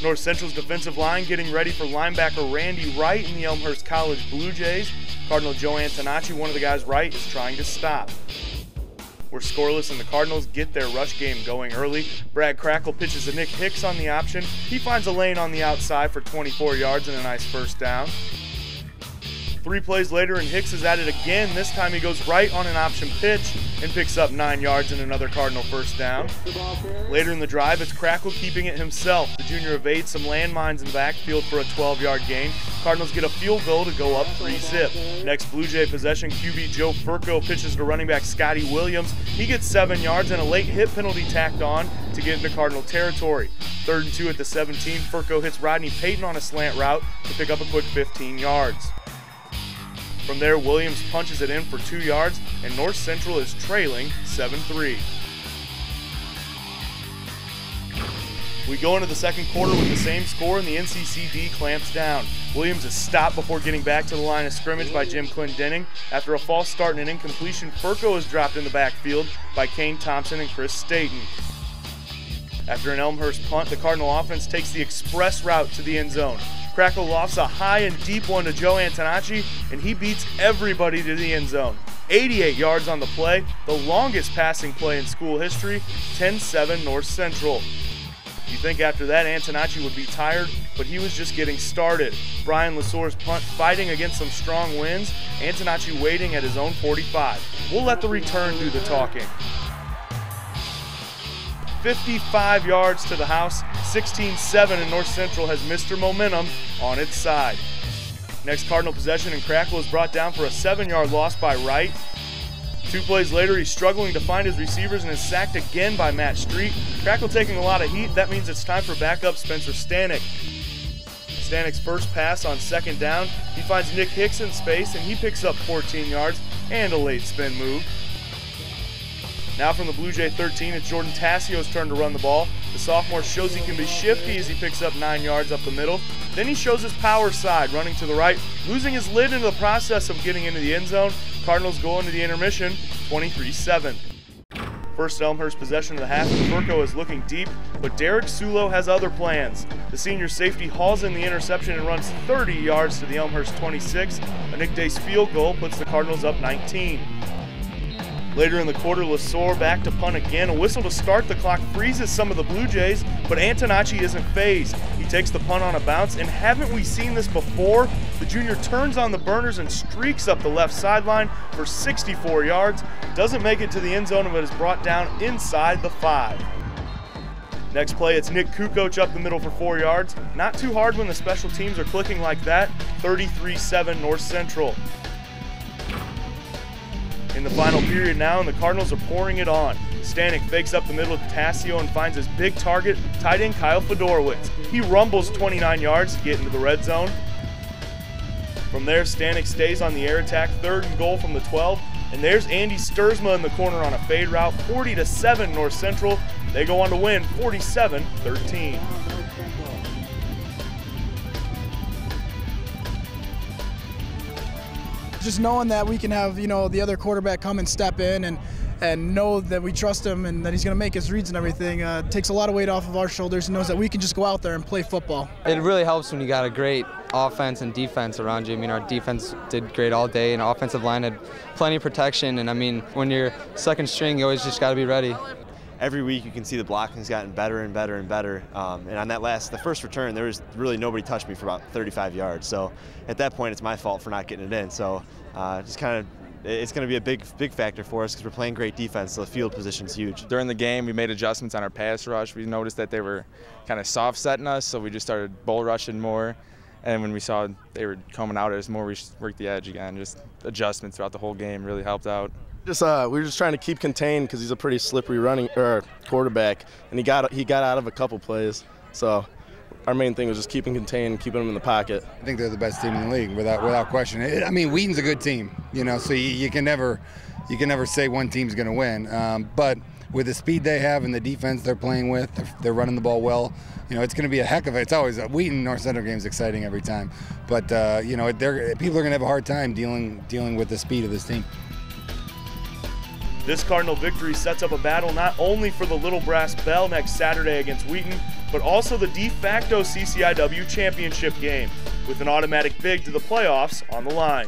North Central's defensive line getting ready for linebacker Randy Wright in the Elmhurst College Blue Jays. Cardinal Joe Antonacci, one of the guys Wright, is trying to stop. We're scoreless and the Cardinals get their rush game going early. Brad Crackle pitches to Nick Hicks on the option. He finds a lane on the outside for 24 yards and a nice first down. 3 plays later and Hicks is at it again. This time he goes right on an option pitch and picks up 9 yards and another Cardinal first down. Later in the drive, it's Crackle keeping it himself. The junior evades some landmines in the backfield for a 12-yard gain. Cardinals get a field goal to go up 3-zip. Next Blue Jay possession, QB Joe Furco pitches to running back Scotty Williams. He gets 7 yards and a late hit penalty tacked on to get into Cardinal territory. 3rd and 2 at the 17, Furco hits Rodney Payton on a slant route to pick up a quick 15 yards. From there, Williams punches it in for 2 yards, and North Central is trailing 7-3. We go into the second quarter with the same score, and the NCCD clamps down. Williams is stopped before getting back to the line of scrimmage by Jim Clendenning. After a false start and an incompletion, Furco is dropped in the backfield by Kane Thompson and Chris Staten. After an Elmhurst punt, the Cardinal offense takes the express route to the end zone. Crackle lofts a high and deep one to Joe Antonacci, and he beats everybody to the end zone. 88 yards on the play, the longest passing play in school history, 10-7 North Central. You think after that Antonacci would be tired, but he was just getting started. Brian Lesour's punt fighting against some strong winds, Antonacci waiting at his own 45. We'll let the return do the talking. 55 yards to the house, 16-7, and North Central has Mr. Momentum on its side. Next Cardinal possession, and Crackle is brought down for a 7-yard loss by Wright. 2 plays later, he's struggling to find his receivers and is sacked again by Matt Street. Crackle taking a lot of heat. That means it's time for backup Spencer Stanek. Stanek's first pass on 2nd down, he finds Nick Hicks in space, and he picks up 14 yards and a late spin move. Now from the Blue Jay 13, it's Jordan Tassio's turn to run the ball. The sophomore shows he can be shifty as he picks up 9 yards up the middle. Then he shows his power side, running to the right, losing his lid into the process of getting into the end zone. Cardinals go into the intermission, 23-7. First Elmhurst possession of the half, and Furco is looking deep, but Derek Sulo has other plans. The senior safety hauls in the interception and runs 30 yards to the Elmhurst 26. A Nick Dace field goal puts the Cardinals up 19. Later in the quarter, Lesor back to punt again. A whistle to start the clock freezes some of the Blue Jays, but Antonacci isn't phased. He takes the punt on a bounce, and haven't we seen this before? The junior turns on the burners and streaks up the left sideline for 64 yards. Doesn't make it to the end zone, but is brought down inside the 5. Next play, it's Nick Kukoc up the middle for 4 yards. Not too hard when the special teams are clicking like that. 33-7 North Central. In the final period now, and the Cardinals are pouring it on. Stanek fakes up the middle to Tassio and finds his big target, tight end Kyle Fedorowicz. He rumbles 29 yards to get into the red zone. From there, Stanek stays on the air attack, 3rd and goal from the 12. And there's Andy Sturzma in the corner on a fade route, 40-7 North Central. They go on to win 47-13. Just knowing that we can have, the other quarterback come and step in and know that we trust him and that he's going to make his reads and everything takes a lot of weight off of our shoulders and knows that we can just go out there and play football. It really helps when you got a great offense and defense around you. I mean, our defense did great all day, and our offensive line had plenty of protection. And I mean, when you're second string, you always just got to be ready. Every week you can see the blocking's gotten better and better and better. And on the first return, there was really nobody touched me for about 35 yards. So at that point, it's my fault for not getting it in. So it's going to be a big factor for us because we're playing great defense, so the field position's huge. During the game, we made adjustments on our pass rush. We noticed that they were kind of soft setting us, so we just started bull rushing more. And when we saw they were coming out at us more, we worked the edge again. Just adjustments throughout the whole game really helped out. We were just trying to keep contained because he's a pretty slippery quarterback, and he got out of a couple plays. So our main thing was just keeping contained, keeping him in the pocket. I think they're the best team in the league without question. I mean, Wheaton's a good team, so you can never say one team's going to win. But with the speed they have and the defense they're playing with, they're running the ball well. It's going to be a heck of it. It's always a Wheaton North Central game is exciting every time, but people are going to have a hard time dealing with the speed of this team. This Cardinal victory sets up a battle not only for the Little Brass Bell next Saturday against Wheaton, but also the de facto CCIW championship game, with an automatic bid to the playoffs on the line.